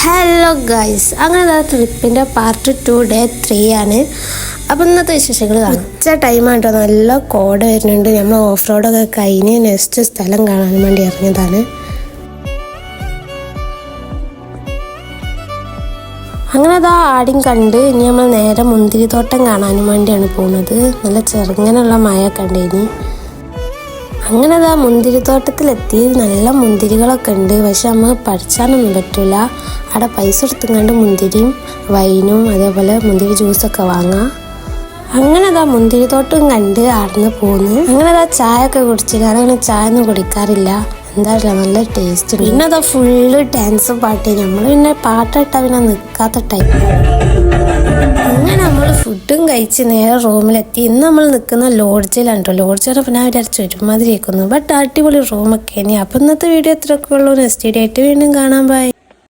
Hello guys, അങ്ങനെ ട്രിപ്പിൻ്റെ part 2 day 3 ആണ്. അപ്പം ഇന്നത്തെ വിശേഷങ്ങൾ കാണാം. ഉച്ച ടൈമായിട്ടോ നല്ല കോട വരുന്നുണ്ട്. നമ്മൾ ഓഫ് റോഡൊക്കെ കഴിഞ്ഞ് നെക്സ്റ്റ് സ്ഥലം കാണാൻ വേണ്ടി ഇറങ്ങിയതാണ്. അങ്ങനെ ആദ്യം കണ്ട് ഇനി നമ്മൾ നേരെ മുന്തിരിത്തോട്ടം കാണാനും വേണ്ടിയാണ് പോകുന്നത്. നല്ല ചെറുങ്ങനുള്ള മഴ കണ്ടേനി. അങ്ങനെ മുന്തിരിത്തോട്ടത്തിലെത്തി. നല്ല മുന്തിരികളൊക്കെ ഉണ്ട്. പക്ഷെ നമ്മൾ പഠിച്ചാനൊന്നും പറ്റില്ല. അവിടെ പൈസ എടുത്തുകൊണ്ട് മുന്തിരിയും വൈനും അതേപോലെ മുന്തിരി ജ്യൂസൊക്കെ വാങ്ങാം. അങ്ങനെ മുന്തിരിത്തോട്ടം കണ്ട് അവിടുന്ന് പോന്ന്. അങ്ങനെ ചായ ഒക്കെ കുടിച്ചില്ല. അതങ്ങനെ ചായ ഒന്നും കുടിക്കാറില്ല. എന്താ നല്ല ടേസ്റ്റ്. പിന്നെ ഫുള്ള് ഡാൻസും പാട്ട്. നമ്മൾ പിന്നെ പാട്ടിട്ടാൽ പിന്നെ നിൽക്കാത്ത ടൈം. അങ്ങനെ നമ്മൾ ഫുഡും കഴിച്ച് നേരെ റൂമിലെത്തി. ഇന്ന് നമ്മൾ നിൽക്കുന്ന ലോഡ്ജിലാണ് കേട്ടോ. ലോഡ്ജിൽ പിന്നെ വിചാരിച്ചു ഒരുമാതിരി ആക്കുന്നു. ബട്ട് അടിപൊളി റൂമൊക്കെ ഇനി. അപ്പം ഇന്നത്തെ വീഡിയോ എത്രയൊക്കെ ഉള്ളൂ. നെക്സ്റ്റ് വീഡിയോ ആയിട്ട് വീണ്ടും കാണാൻ. ബൈ.